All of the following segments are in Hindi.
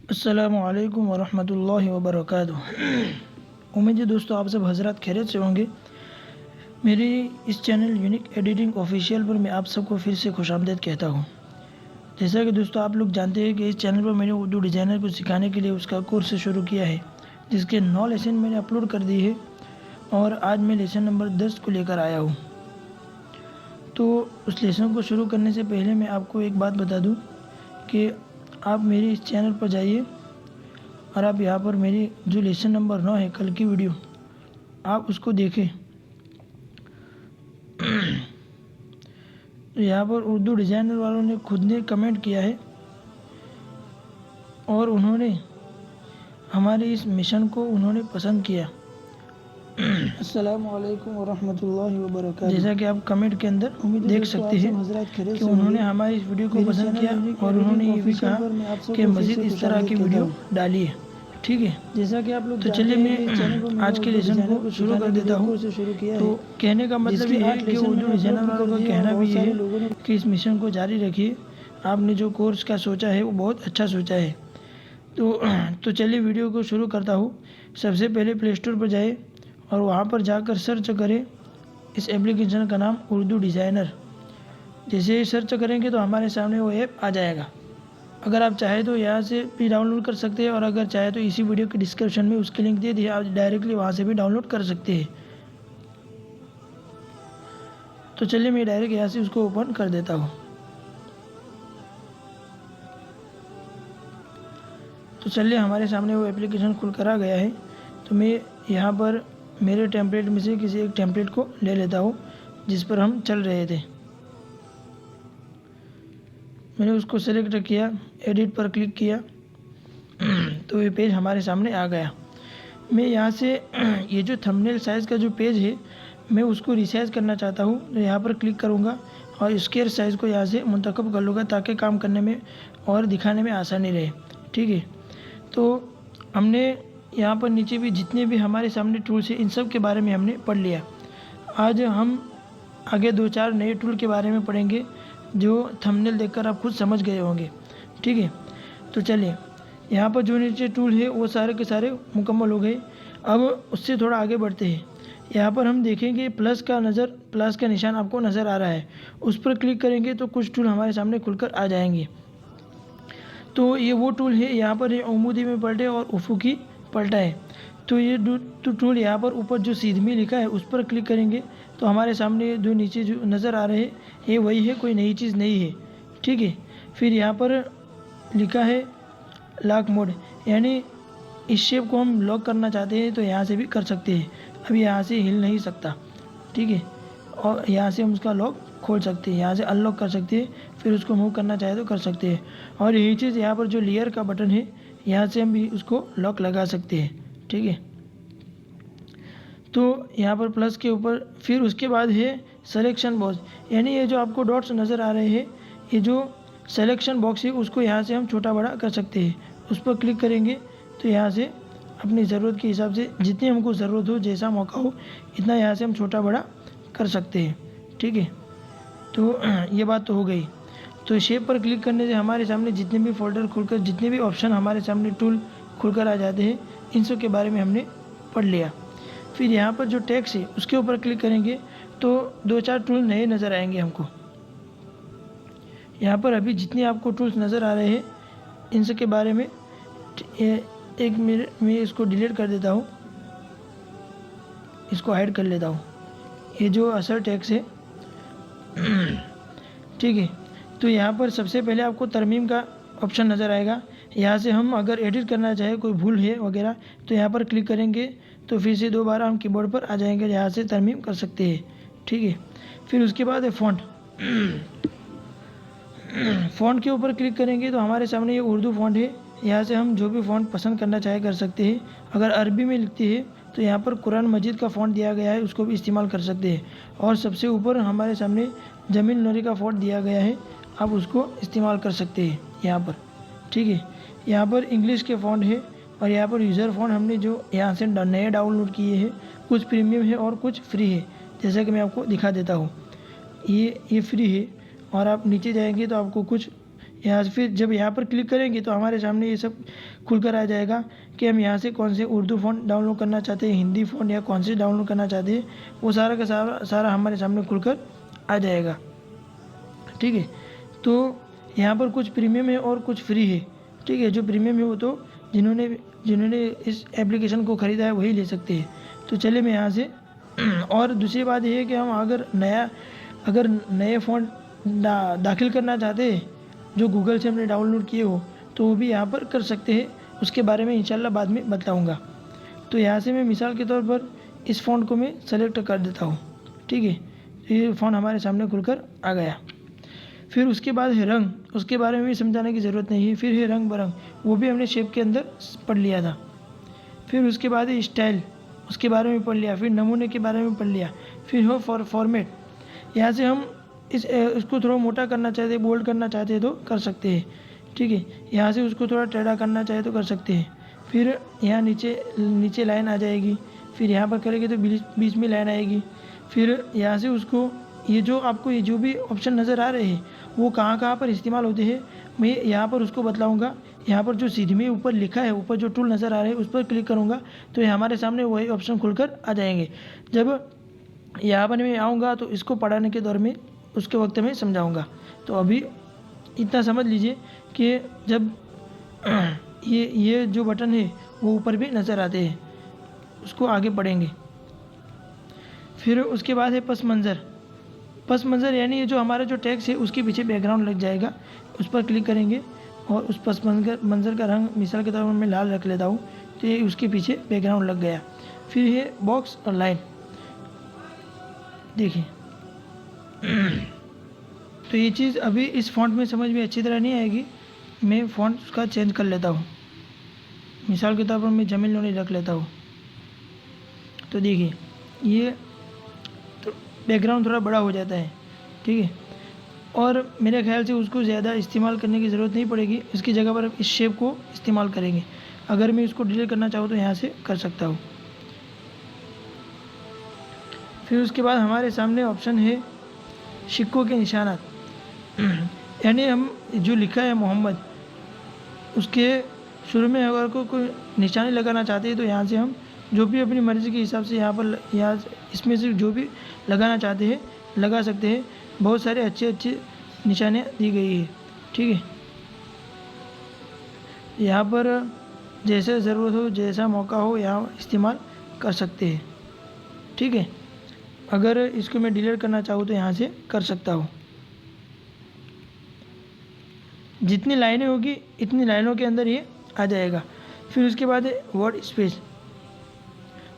अस्सलामुअलैकुम वरहमतुल्लाहि वबरकातुहू। उम्मीद है दोस्तों आप सब हज़रात खैरियत से होंगे। मेरी इस चैनल यूनिक एडिटिंग ऑफिशियल पर मैं आप सबको फिर से खुशामदीद कहता हूँ। जैसा कि दोस्तों आप लोग जानते हैं कि इस चैनल पर मैंने उर्दू डिज़ाइनर को सिखाने के लिए उसका कोर्स शुरू किया है, जिसके 9 लेसन मैंने अपलोड कर दिए है और आज मैं लेसन नंबर 10 को लेकर आया हूँ। तो उस लेसन को शुरू करने से पहले मैं आपको एक बात बता दूँ कि आप मेरे इस चैनल पर जाइए और आप यहाँ पर मेरी जो लेसन नंबर 9 है कल की वीडियो आप उसको देखें। तो यहाँ पर उर्दू डिज़ाइनर वालों ने खुद ने कमेंट किया है और उन्होंने हमारे इस मिशन को उन्होंने पसंद किया। अस्सलामुअलैकुम वरहमतुल्लाहि वबरकातुहू। जैसा कि आप कमेंट के अंदर देख सकते हैं कि उन्होंने हमारी इस वीडियो को पसंद किया और उन्होंने ये भी कहा कि मज़ीद इस तरह की वीडियो डालिए। ठीक है, जैसा कि आप लोग तो चलिए मैं आज के लेसन को शुरू कर देता हूँ। तो कहने का मतलब ये है कि उर्दू डिज़ाइनर वालों का कहना भी ये है कि इस मिशन को जारी रखिए। आपने जो कोर्स का सोचा है वो बहुत अच्छा सोचा है। तो चलिए वीडियो को शुरू करता हूँ। सबसे पहले प्ले स्टोर पर जाए और वहाँ पर जाकर सर्च करें इस एप्लीकेशन का नाम उर्दू डिज़ाइनर। जैसे ही सर्च करेंगे तो हमारे सामने वो ऐप आ जाएगा। अगर आप चाहें तो यहाँ से भी डाउनलोड कर सकते हैं और अगर चाहे तो इसी वीडियो के डिस्क्रिप्शन में उसकी लिंक दे दी, आप डायरेक्टली वहाँ से भी डाउनलोड कर सकते हैं। तो चलिए मैं डायरेक्ट यहाँ से उसको ओपन कर देता हूँ। तो चलिए हमारे सामने वो एप्लीकेशन खुल कर आ गया है। तो मैं यहाँ पर मेरे टेम्पलेट में से किसी एक टेम्पलेट को ले लेता हूँ जिस पर हम चल रहे थे। मैंने उसको सेलेक्ट किया, एडिट पर क्लिक किया तो ये पेज हमारे सामने आ गया। मैं यहाँ से ये जो थंबनेल साइज़ का जो पेज है मैं उसको रिसाइज़ करना चाहता हूँ। तो यहाँ पर क्लिक करूँगा और स्क्वायर साइज़ को यहाँ से मुंतखब कर लूँगा ताकि काम करने में और दिखाने में आसानी रहे। ठीक है, तो हमने यहाँ पर नीचे भी जितने भी हमारे सामने टूल्स हैं इन सब के बारे में हमने पढ़ लिया। आज हम आगे 2-4 नए टूल के बारे में पढ़ेंगे जो थंबनेल देखकर आप खुद समझ गए होंगे। ठीक है, तो चलिए यहाँ पर जो नीचे टूल है वो सारे के सारे मुकम्मल हो गए। अब उससे थोड़ा आगे बढ़ते हैं। यहाँ पर हम देखेंगे प्लस का निशान आपको नज़र आ रहा है, उस पर क्लिक करेंगे तो कुछ टूल हमारे सामने खुलकर आ जाएंगे। तो ये वो टूल है, यहाँ पर उमूदी में पलटे और उफुकी पलटा है। तो ये टूल यहाँ पर ऊपर जो सीध में लिखा है उस पर क्लिक करेंगे तो हमारे सामने जो नीचे जो नज़र आ रहे हैं ये वही है, कोई नई चीज़ नहीं है। ठीक है, फिर यहाँ पर लिखा है लॉक मोड, यानी इस शेप को हम लॉक करना चाहते हैं तो यहाँ से भी कर सकते हैं। अभी यहाँ से हिल नहीं सकता। ठीक है, और यहाँ से हम उसका लॉक खोल सकते हैं, यहाँ से अनलॉक कर सकते हैं, फिर उसको मूव करना चाहे तो कर सकते हैं। और यही चीज़ यहाँ पर जो लेयर का बटन है यहाँ से हम भी उसको लॉक लगा सकते हैं। ठीक है, तो यहाँ पर प्लस के ऊपर फिर उसके बाद है सिलेक्शन बॉक्स, यानी ये जो आपको डॉट्स नज़र आ रहे हैं ये जो सिलेक्शन बॉक्स है उसको यहाँ से हम छोटा बड़ा कर सकते हैं। उस पर क्लिक करेंगे तो यहाँ से अपनी ज़रूरत के हिसाब से जितनी हमको ज़रूरत हो, जैसा मौका हो, इतना यहाँ से हम छोटा बड़ा कर सकते हैं। ठीक है, तो ये बात तो हो गई। तो शेप पर क्लिक करने से हमारे सामने जितने भी फोल्डर खुलकर, जितने भी ऑप्शन हमारे सामने टूल खुलकर आ जाते हैं, इन सब के बारे में हमने पढ़ लिया। फिर यहाँ पर जो टेक्स्ट है उसके ऊपर क्लिक करेंगे तो 2-4 टूल नए नज़र आएंगे हमको। यहाँ पर अभी जितने आपको टूल्स नज़र आ रहे हैं इन सब के बारे में एक मिनट मैं इसको डिलीट कर देता हूँ, इसको हाइड कर लेता हूँ। ये जो असल टेक्स्ट है ठीक है, तो यहाँ पर सबसे पहले आपको तरमीम का ऑप्शन नज़र आएगा। यहाँ से हम अगर एडिट करना चाहे, कोई भूल है वगैरह, तो यहाँ पर क्लिक करेंगे तो फिर से दोबारा हम कीबोर्ड पर आ जाएंगे, यहाँ से तरमीम कर सकते हैं। ठीक है, फिर उसके बाद है फ़ॉन्ट। फ़ॉन्ट के ऊपर क्लिक करेंगे तो हमारे सामने ये उर्दू फ़ॉन्ट है, यहाँ से हम जो भी फ़ॉन्ट पसंद करना चाहे कर सकते हैं। अगर अरबी में लिखते हैं तो यहाँ पर कुरान मजीद का फ़ॉन्ट दिया गया है, उसको भी इस्तेमाल कर सकते हैं। और सबसे ऊपर हमारे सामने जमील नूरी का फ़ॉन्ट दिया गया है, आप उसको इस्तेमाल कर सकते हैं यहाँ पर। ठीक है, यहाँ पर इंग्लिश के फ़ॉन्ट है और यहाँ पर यूज़र फ़ॉन्ट हमने जो यहाँ से नए डाउनलोड किए हैं, कुछ प्रीमियम है और कुछ फ्री है। जैसा कि मैं आपको दिखा देता हूँ, ये फ्री है और आप नीचे जाएंगे तो आपको कुछ यहाँ से फिर जब यहाँ पर क्लिक करेंगे तो हमारे सामने ये सब खुलकर आ जाएगा कि हम यहाँ से कौन से उर्दू फ़ॉन्ट डाउनलोड करना चाहते हैं, हिंदी फ़ॉन्ट या कौन से डाउनलोड करना चाहते हैं, वो सारा का सारा हमारे सामने खुलकर आ जाएगा। ठीक है, तो यहाँ पर कुछ प्रीमियम है और कुछ फ्री है। ठीक है, जो प्रीमियम है वो तो जिन्होंने इस एप्लीकेशन को ख़रीदा है वही ले सकते हैं। तो चलिए मैं यहाँ से और दूसरी बात ये है कि हम अगर नए फ़ॉन्ट दाखिल करना चाहते हैं जो गूगल से हमने डाउनलोड किए हो, तो वो भी यहाँ पर कर सकते हैं। उसके बारे में इंशाल्लाह बाद में बताऊँगा। तो यहाँ से मैं मिसाल के तौर पर इस फ़ॉन्ट को मैं सेलेक्ट कर देता हूँ। ठीक है, ये फ़ॉन्ट हमारे सामने खुलकर आ गया। फिर उसके बाद है रंग, उसके बारे में भी समझाने की ज़रूरत नहीं है। फिर है रंग बरंग, वो भी हमने शेप के अंदर पढ़ लिया था। फिर उसके बाद है स्टाइल, उसके बारे में पढ़ लिया। फिर नमूने के बारे में पढ़ लिया। फिर हो फॉर्मेट, यहाँ से हम इसको थोड़ा मोटा करना चाहते हैं, बोल्ड करना चाहते हैं तो कर सकते हैं। ठीक है, यहाँ से उसको थोड़ा टेढ़ा करना चाहे तो कर सकते हैं। फिर यहाँ नीचे लाइन आ जाएगी। फिर यहाँ पर करेंगे तो बीच में लाइन आएगी। फिर यहाँ से उसको ये जो भी ऑप्शन नज़र आ रहे हैं वो कहाँ पर इस्तेमाल होते हैं मैं यहाँ पर उसको बतलाऊँगा। यहाँ पर जो सीधी में ऊपर लिखा है, ऊपर जो टूल नज़र आ रहे हैं उस पर क्लिक करूँगा तो ये हमारे सामने वही ऑप्शन खुलकर आ जाएंगे। जब यहाँ पर मैं आऊँगा तो इसको पढ़ाने के दौर में उसके वक्त में समझाऊँगा। तो अभी इतना समझ लीजिए कि जब ये जो बटन है वो ऊपर भी नज़र आते हैं, उसको आगे पढ़ेंगे। फिर उसके बाद है पस मंज़र यानी ये जो हमारा जो टेक्स्ट है उसके पीछे बैकग्राउंड लग जाएगा। उस पर क्लिक करेंगे और उस पस मंज़र का रंग मिसाल के तौर पर मैं लाल रख लेता हूँ, तो ये उसके पीछे बैकग्राउंड लग गया। फिर ये बॉक्स और लाइन, देखिए तो ये चीज़ अभी इस फॉन्ट में समझ में अच्छी तरह नहीं आएगी। मैं फ़ॉन्ट उसका चेंज कर लेता हूँ। मिसाल के तौर पर मैं जमील लोनी रख लेता हूँ। तो देखिए ये तो बैकग्राउंड थोड़ा बड़ा हो जाता है। ठीक है, और मेरे ख्याल से उसको ज़्यादा इस्तेमाल करने की ज़रूरत नहीं पड़ेगी। इसकी जगह पर इस शेप को इस्तेमाल करेंगे। अगर मैं इसको डिलीट करना चाहूँ तो यहाँ से कर सकता हूँ। फिर उसके बाद हमारे सामने ऑप्शन है सिक्कों के निशानात, यानी हम जो लिखा है मोहम्मद, उसके शुरू में अगर कोई निशानी लगाना चाहते हैं तो यहाँ से हम जो भी अपनी मर्ज़ी के हिसाब से यहाँ इसमें से जो भी लगाना चाहते हैं लगा सकते हैं। बहुत सारे अच्छे निशानियाँ दी गई है। ठीक है, यहाँ पर जैसे ज़रूरत हो, जैसा मौका हो यहाँ इस्तेमाल कर सकते हैं। ठीक है, अगर इसको मैं डिलीट करना चाहूँ तो यहाँ से कर सकता हूँ। जितनी लाइनें होगी इतनी लाइनों के अंदर ये आ जाएगा। फिर उसके बाद है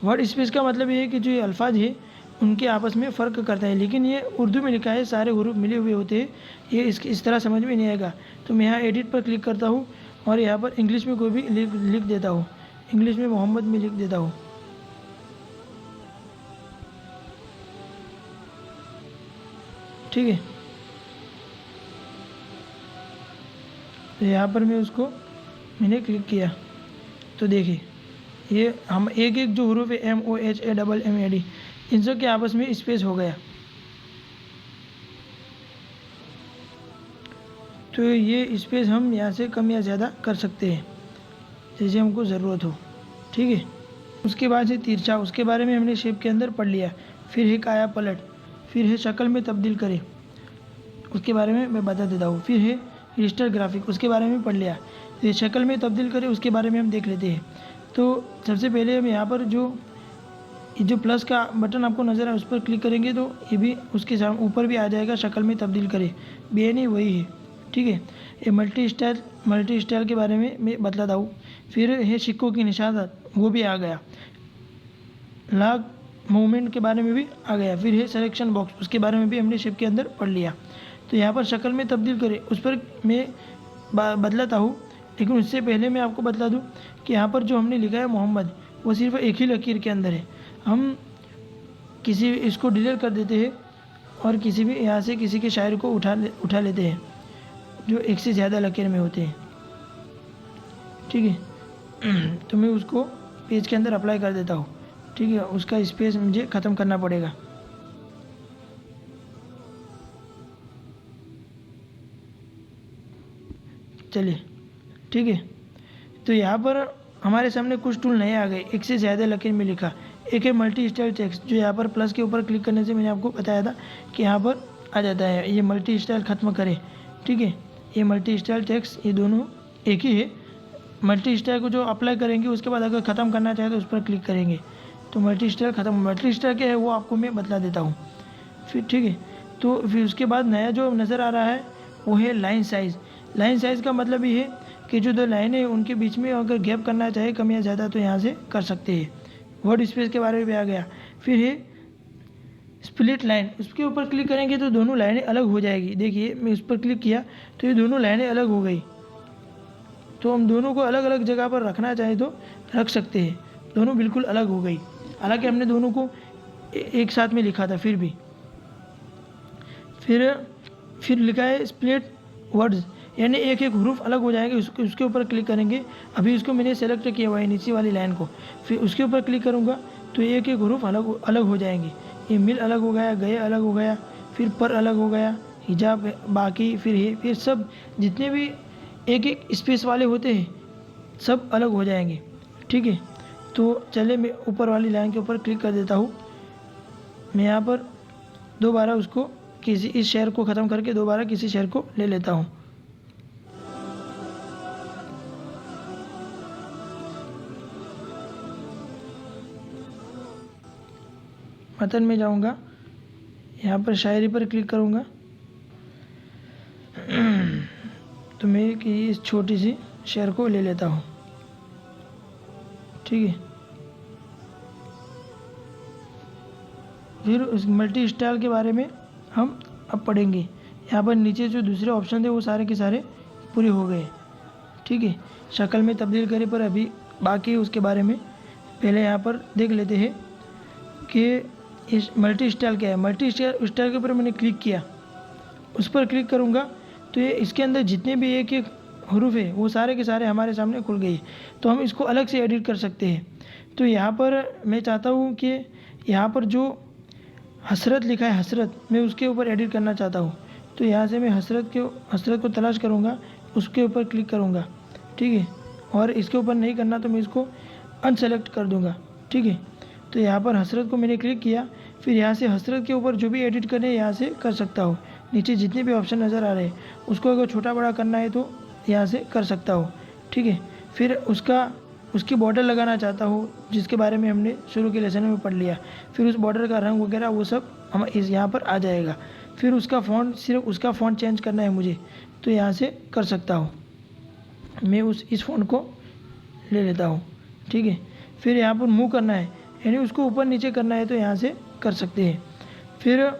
वर्ड स्पेस का मतलब ये है कि जो ये अल्फाज है उनके आपस में फ़र्क करता है, लेकिन ये उर्दू में लिखा है, सारे हुरूफ मिले हुए होते हैं, ये इस तरह समझ में नहीं आएगा। तो मैं यहाँ एडिट पर क्लिक करता हूँ और यहाँ पर इंग्लिश में कोई भी लिख देता हूँ। इंग्लिश में मोहम्मद में लिख देता हूँ। ठीक है, तो यहाँ पर मैंने क्लिक किया तो देखिए ये हम एक जो हुरूफ है MOHAMMAD इन सब के आपस में स्पेस हो गया। तो ये स्पेस हम यहाँ से कम या ज़्यादा कर सकते हैं जैसे हमको ज़रूरत हो। ठीक है, उसके बाद से तिरछा, उसके बारे में हमने शेप के अंदर पढ़ लिया। फिर है काया पलट, फिर है शक्ल में तब्दील करें, उसके बारे में मैं बता देता हूँ। फिर है रजिस्टर ग्राफिक, उसके बारे में पढ़ लिया। ये शक्ल में तब्दील करें उसके बारे में हम देख लेते हैं। तो सबसे पहले हम यहाँ पर जो प्लस का बटन आपको नज़र आए उस पर क्लिक करेंगे तो ये भी उसके ऊपर भी आ जाएगा, शक्ल में तब्दील करें, बेनी वही है। ठीक है, ये मल्टी स्टाइल के बारे में मैं बतलाता हूँ। फिर है सिक्कों की निशानात, वो भी आ गया। लॉक मूवमेंट के बारे में भी आ गया। फिर है सिलेक्शन बॉक्स, उसके बारे में भी हमने शेप के अंदर पढ़ लिया। तो यहाँ पर शक्ल में तब्दील करें उस पर मैं बदलाता हूँ, लेकिन उससे पहले मैं आपको बतला दूँ कि यहाँ पर जो हमने लिखा है मोहम्मद वो सिर्फ एक ही लकीर के अंदर है। हम इसको डिलीट कर देते हैं और किसी भी यहाँ से किसी के शायर को उठा लेते हैं जो एक से ज़्यादा लकीर में होते हैं। ठीक है, तो मैं उसको पेज के अंदर अप्लाई कर देता हूँ। ठीक है, उसका स्पेस मुझे ख़त्म करना पड़ेगा। चलिए ठीक है। तो यहाँ पर हमारे सामने कुछ टूल नए आ गए, एक से ज़्यादा लकीर में लिखा। एक है मल्टी स्टाइल टेक्स्ट, जो यहाँ पर प्लस के ऊपर क्लिक करने से मैंने आपको बताया था कि यहाँ पर आ जाता है। ये मल्टी स्टाइल ख़त्म करें, ठीक है। ये मल्टी स्टाइल टेक्स्ट, ये दोनों एक ही है। मल्टी स्टाइल को जो अप्लाई करेंगे उसके बाद अगर ख़त्म करना चाहे तो उस पर क्लिक करेंगे तो मल्टी स्टाइल ख़त्म। मल्टी स्टाइल क्या है वो आपको मैं बतला देता हूँ फिर, ठीक है। तो फिर उसके बाद नया जो नज़र आ रहा है वो है लाइन साइज़। लाइन साइज़ का मतलब ये है कि जो दो लाइनें हैं उनके बीच में अगर गैप करना चाहे कम या ज़्यादा तो यहाँ से कर सकते हैं। वर्ड स्पेस के बारे में भी आ गया। फिर है स्प्लिट लाइन, उसके ऊपर क्लिक करेंगे तो दोनों लाइनें अलग हो जाएगी। देखिए मैं उस पर क्लिक किया तो ये दोनों लाइनें अलग हो गई। तो हम दोनों को अलग अलग जगह पर रखना चाहे तो रख सकते हैं, दोनों बिल्कुल अलग हो गई। हालांकि हमने दोनों को एक साथ में लिखा था फिर भी। फिर लिखा है स्प्लिट वर्ड्स, यानी एक एक हरूफ अलग हो जाएंगे। उसके ऊपर क्लिक करेंगे। अभी उसको मैंने सेलेक्ट किया हुआ है नीचे वाली लाइन को। फिर उसके ऊपर क्लिक करूँगा तो एक एक हरूफ अलग अलग हो जाएंगे। ये मिल अलग हो गया, गए अलग हो गया, फिर पर अलग हो गया, हिजाब बाकी, फिर सब जितने भी एक एक स्पेस वाले होते हैं सब अलग हो जाएंगे, ठीक है। तो चले मैं ऊपर वाली लाइन के ऊपर क्लिक कर देता हूँ। मैं यहाँ पर दोबारा उसको किसी इस शेयर को ख़त्म करके दोबारा किसी शेयर को ले लेता हूँ। मतन में जाऊँगा, यहाँ पर शायरी पर क्लिक करूँगा तो मैं कि इस छोटी सी शेयर को ले लेता हूँ, ठीक है। फिर उस मल्टी स्टाइल के बारे में हम अब पढ़ेंगे। यहाँ पर नीचे जो दूसरे ऑप्शन थे वो सारे के सारे पूरे हो गए, ठीक है। शक्ल में तब्दील करें पर अभी बाकी उसके बारे में पहले यहाँ पर देख लेते हैं कि इस मल्टी स्टाइल क्या है। मल्टी स्टाइल के ऊपर मैंने क्लिक किया, उस पर क्लिक करूँगा तो ये इसके अंदर जितने भी एक एक हरूफ है वो सारे के सारे हमारे सामने खुल गए। तो हम इसको अलग से एडिट कर सकते हैं। तो यहाँ पर मैं चाहता हूँ कि यहाँ पर जो हसरत लिखा है हसरत, मैं उसके ऊपर एडिट करना चाहता हूँ। तो यहाँ से मैं हसरत को तलाश करूँगा, उसके ऊपर क्लिक करूँगा, ठीक है। और इसके ऊपर नहीं करना तो मैं इसको अनसेलेक्ट कर दूँगा, ठीक है। तो यहाँ पर हसरत को मैंने क्लिक किया। फिर यहाँ से हसरत के ऊपर जो भी एडिट करना है यहाँ से कर सकता हूँ। नीचे जितने भी ऑप्शन नज़र आ रहे हैं उसको अगर छोटा बड़ा करना है तो यहाँ से कर सकता हूँ, ठीक है। फिर उसकी बॉर्डर लगाना चाहता हूँ जिसके बारे में हमने शुरू के लेसन में पढ़ लिया। फिर उस बॉर्डर का रंग वगैरह वो सब हम यहाँ पर आ जाएगा। फिर उसका फ़ॉन्ट, सिर्फ उसका फ़ॉन्ट चेंज करना है मुझे तो यहाँ से कर सकता हूँ। मैं इस फ़ॉन्ट को ले लेता हूँ, ठीक है। फिर यहाँ पर मूव करना है यानी उसको ऊपर नीचे करना है तो यहाँ से कर सकते हैं। फिर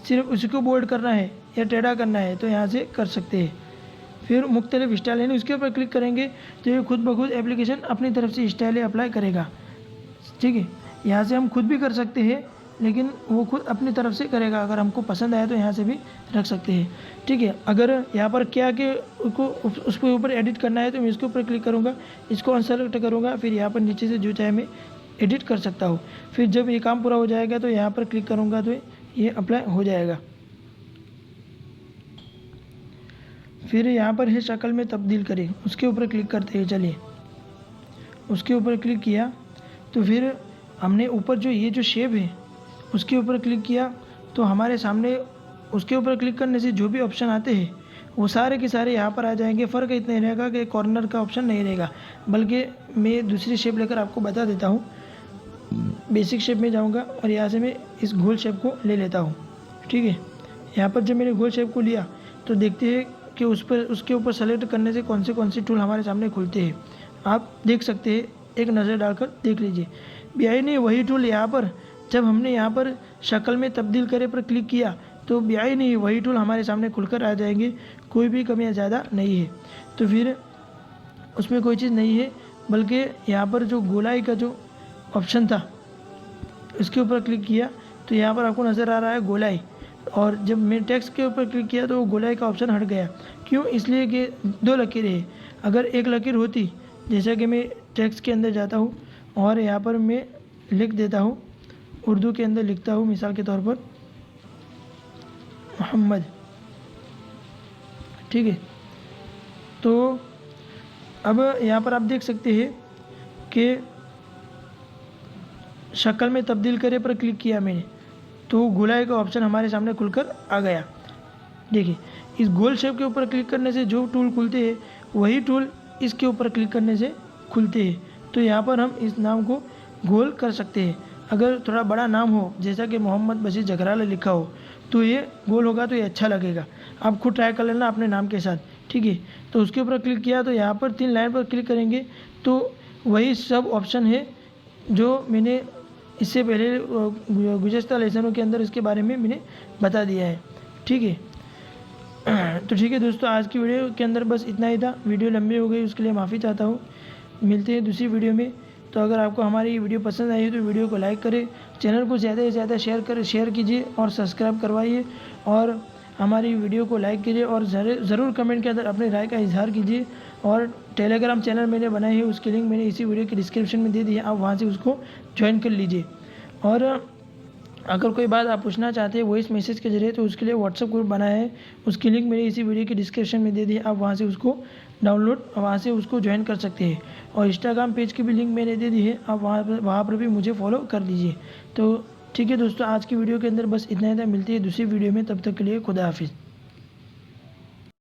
सिर्फ उसको बोल्ड करना है या टेढ़ा करना है तो यहाँ से कर सकते हैं। फिर मुख्तलिफ स्टाइल यानी उसके ऊपर क्लिक करेंगे तो ये खुद ब खुद एप्लीकेशन अपनी तरफ से स्टाइलें अप्लाई करेगा, ठीक है। यहाँ से हम खुद भी कर सकते हैं लेकिन वो खुद अपनी तरफ से करेगा। अगर हमको पसंद आए तो यहाँ से भी रख सकते हैं, ठीक है। अगर यहाँ पर क्या कि उसके ऊपर एडिट करना है तो मैं इसके ऊपर क्लिक करूँगा, इसको अनसेलेक्ट करूँगा। फिर यहाँ पर नीचे से जो चाहे मैं एडिट कर सकता हूँ। फिर जब ये काम पूरा हो जाएगा तो यहाँ पर क्लिक करूँगा तो ये अप्लाई हो जाएगा। फिर यहाँ पर है शक्ल में तब्दील करें, उसके ऊपर क्लिक करते हैं। चलिए उसके ऊपर क्लिक किया तो फिर हमने ऊपर जो ये जो शेप है उसके ऊपर क्लिक किया तो हमारे सामने उसके ऊपर क्लिक करने से जो भी ऑप्शन आते हैं वो सारे के सारे यहाँ पर आ जाएंगे। फ़र्क इतना ही रहेगा कि कॉर्नर का ऑप्शन नहीं रहेगा, बल्कि मैं दूसरी शेप लेकर आपको बता देता हूँ। बेसिक शेप में जाऊँगा और यहाँ से मैं इस गोल शेप को ले लेता हूँ, ठीक है। यहाँ पर जब मैंने गोल शेप को लिया तो देखते हैं कि उसके ऊपर सेलेक्ट करने से कौन से टूल हमारे सामने खुलते हैं। आप देख सकते हैं, एक नज़र डालकर देख लीजिए। BI ने वही टूल यहाँ पर जब हमने यहाँ पर शक्ल में तब्दील करे पर क्लिक किया तो BI ने वही टूल हमारे सामने खुलकर आ जाएंगे। कोई भी कम या ज़्यादा नहीं है। तो फिर उसमें कोई चीज़ नहीं है, बल्कि यहाँ पर जो गोलाई का जो ऑप्शन था इसके ऊपर क्लिक किया तो यहाँ पर आपको नज़र आ रहा है गोलाई। और जब मैं टेक्स्ट के ऊपर क्लिक किया तो वो गोलाई का ऑप्शन हट गया। क्यों? इसलिए कि दो लकीरें हैं। अगर एक लकीर होती, जैसा कि मैं टेक्स्ट के अंदर जाता हूँ और यहाँ पर मैं लिख देता हूँ, उर्दू के अंदर लिखता हूँ मिसाल के तौर पर मोहम्मद, ठीक है। तो अब यहाँ पर आप देख सकते हैं कि शक्ल में तब्दील करे पर क्लिक किया मैंने तो गोलाई का ऑप्शन हमारे सामने खुलकर आ गया। देखिए, इस गोल शेप के ऊपर क्लिक करने से जो टूल खुलते हैं वही टूल इसके ऊपर क्लिक करने से खुलते हैं। तो यहाँ पर हम इस नाम को गोल कर सकते हैं। अगर थोड़ा बड़ा नाम हो, जैसा कि मोहम्मद बशीर जगराला लिखा हो, तो ये गोल होगा तो ये अच्छा लगेगा। आप खुद ट्राई कर लेना अपने नाम के साथ, ठीक है। तो उसके ऊपर क्लिक किया तो यहाँ पर 3 लाइन पर क्लिक करेंगे तो वही सब ऑप्शन है जो मैंने इससे पहले गुज़श्ता लेसनों के अंदर इसके बारे में मैंने बता दिया है, ठीक है। तो ठीक है दोस्तों, आज की वीडियो के अंदर बस इतना ही था। वीडियो लंबी हो गई, उसके लिए माफ़ी चाहता हूँ। मिलते हैं दूसरी वीडियो में। तो अगर आपको हमारी वीडियो पसंद आई है तो वीडियो को लाइक करें, चैनल को ज़्यादा से ज़्यादा शेयर कीजिए और सब्सक्राइब करवाइए, और हमारी वीडियो को लाइक कीजिए और ज़रूर कमेंट के अंदर अपनी राय का इजहार कीजिए। और टेलीग्राम चैनल मैंने बनाई है, उसकी लिंक मैंने इसी वीडियो के डिस्क्रिप्शन में दे दी है, आप वहाँ से उसको ज्वाइन कर लीजिए। और अगर कोई बात आप पूछना चाहते हैं वॉइस मैसेज के जरिए तो उसके लिए व्हाट्सअप ग्रुप बनाया है, उसकी लिंक मैंने इसी वीडियो के डिस्क्रिप्शन में दे दी है, आप वहाँ से उसको डाउनलोड वहाँ से उसको ज्वाइन कर सकते हैं। और इंस्टाग्राम पेज की भी लिंक मैंने दे दी है, आप वहाँ पर भी मुझे फॉलो कर लीजिए। तो ठीक है दोस्तों, आज की वीडियो के अंदर बस इतना ही था। मिलती है दूसरी वीडियो में, तब तक के लिए खुदा हाफिज़।